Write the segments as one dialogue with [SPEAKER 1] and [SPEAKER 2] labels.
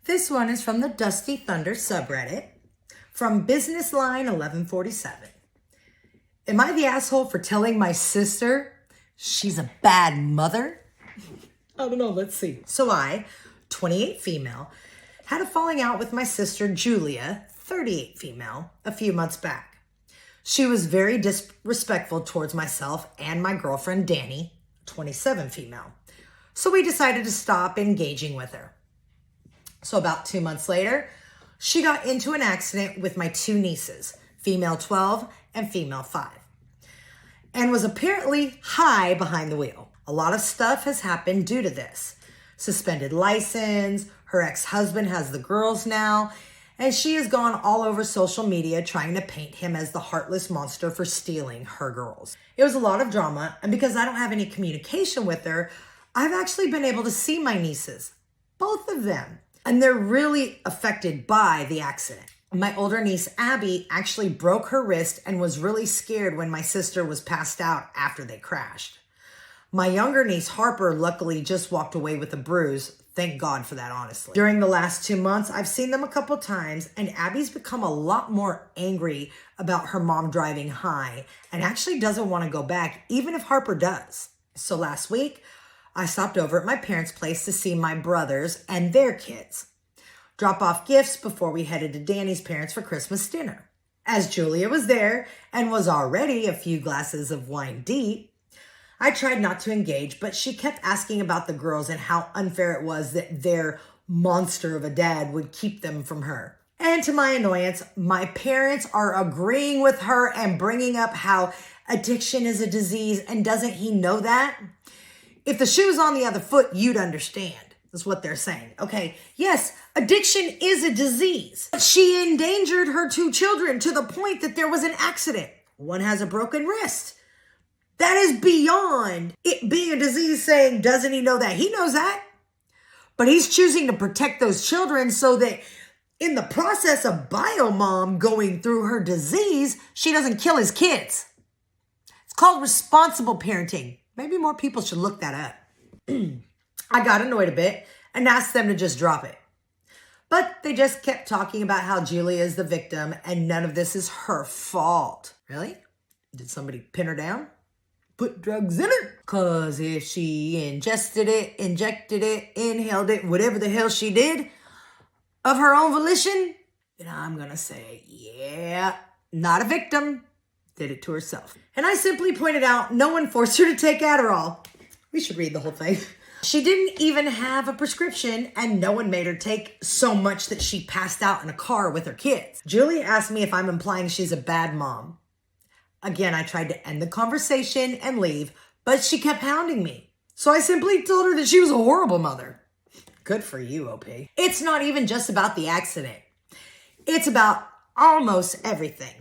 [SPEAKER 1] This one is from the Dusty Thunder subreddit from Business Line 1147. Am I the asshole for telling my sister she's a bad mother? I don't know, let's see. So I, 28 female, had a falling out with my sister Julia, 38 female, a few months back. She was very disrespectful towards myself and my girlfriend Danny, 27 female. So we decided to stop engaging with her. So about 2 months later, she got into an accident with my two nieces, female 12 and female 5, and was apparently high behind the wheel. A lot of stuff has happened due to this. Suspended license, her ex-husband has the girls now, and she has gone all over social media trying to paint him as the heartless monster for stealing her girls. It was a lot of drama, and because I don't have any communication with her, I've actually been able to see my nieces, both of them, and they're really affected by the accident. My older niece, Abby, actually broke her wrist and was really scared when my sister was passed out after they crashed. My younger niece, Harper, luckily just walked away with a bruise. Thank God for that, honestly. During the last 2 months, I've seen them a couple times, and Abby's become a lot more angry about her mom driving high and actually doesn't want to go back, even if Harper does. So last week, I stopped over at my parents' place to see my brothers and their kids, drop off gifts before we headed to Danny's parents for Christmas dinner. As Julia was there and was already a few glasses of wine deep, I tried not to engage, but she kept asking about the girls and how unfair it was that their monster of a dad would keep them from her. And to my annoyance, my parents are agreeing with her and bringing up how addiction is a disease, and doesn't he know that? If the shoe was on the other foot, you'd understand. That's what they're saying. Okay, yes, addiction is a disease. She endangered her 2 children to the point that there was an accident. One has a broken wrist. That is beyond it being a disease saying, doesn't he know that? He knows that. But he's choosing to protect those children so that in the process of biomom going through her disease, she doesn't kill his kids. It's called responsible parenting. Maybe more people should look that up. I got annoyed a bit and asked them to just drop it. But they just kept talking about how Julia is the victim and none of this is her fault. Really? Did somebody pin her down? Put drugs in her? Because if she ingested it, injected it, inhaled it, whatever the hell she did of her own volition, then I'm going to say, yeah, not a victim. Did it to herself. And I simply pointed out no one forced her to take Adderall. We should read the whole thing. She didn't even have a prescription and no one made her take so much that she passed out in a car with her kids. Julie asked me if I'm implying she's a bad mom. Again, I tried to end the conversation and leave, but she kept hounding me. So I simply told her that she was a horrible mother. Good for you, OP. It's not even just about the accident. It's about almost everything.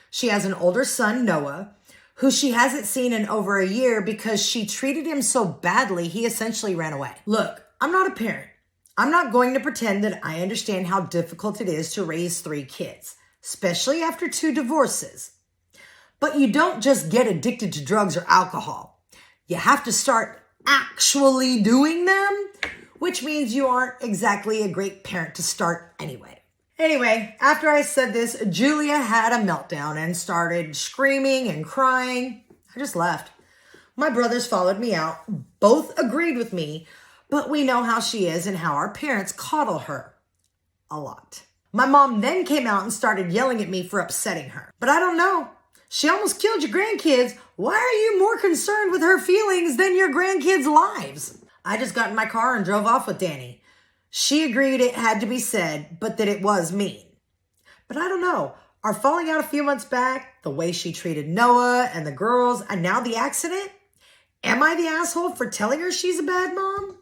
[SPEAKER 1] She has an older son, Noah, who she hasn't seen in over a year because she treated him so badly, he essentially ran away. Look, I'm not a parent. I'm not going to pretend that I understand how difficult it is to raise 3 kids, especially after 2 divorces. But you don't just get addicted to drugs or alcohol. You have to start actually doing them, which means you aren't exactly a great parent to start anyway. Anyway, after I said this, Julia had a meltdown and started screaming and crying. I just left. My brothers followed me out. Both agreed with me, but we know how she is and how our parents coddle her a lot. My mom then came out and started yelling at me for upsetting her. But I don't know. She almost killed your grandkids. Why are you more concerned with her feelings than your grandkids' lives? I just got in my car and drove off with Danny. She agreed it had to be said, but that it was mean. But I don't know. Our falling out a few months back, the way she treated Noah and the girls, and now the accident? Am I the asshole for telling her she's a bad mom?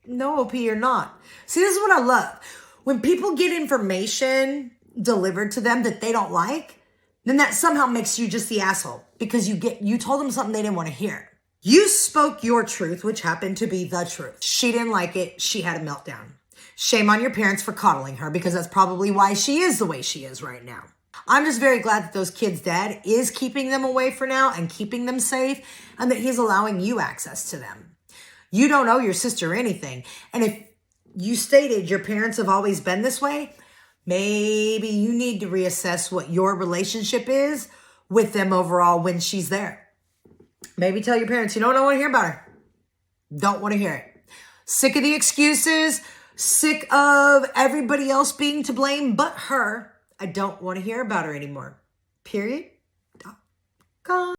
[SPEAKER 1] No, OP, you're not. See, this is what I love. When people get information delivered to them that they don't like, then that somehow makes you just the asshole because you told them something they didn't want to hear. You spoke your truth, which happened to be the truth. She didn't like it. She had a meltdown. Shame on your parents for coddling her because that's probably why she is the way she is right now. I'm just very glad that those kids' dad is keeping them away for now and keeping them safe and that he's allowing you access to them. You don't owe your sister anything. And if you stated your parents have always been this way. Maybe you need to reassess what your relationship is with them overall when she's there. Maybe tell your parents, you know what, I want to hear about her. Don't want to hear it. Sick of the excuses, sick of everybody else being to blame but her. I don't want to hear about her anymore. Period.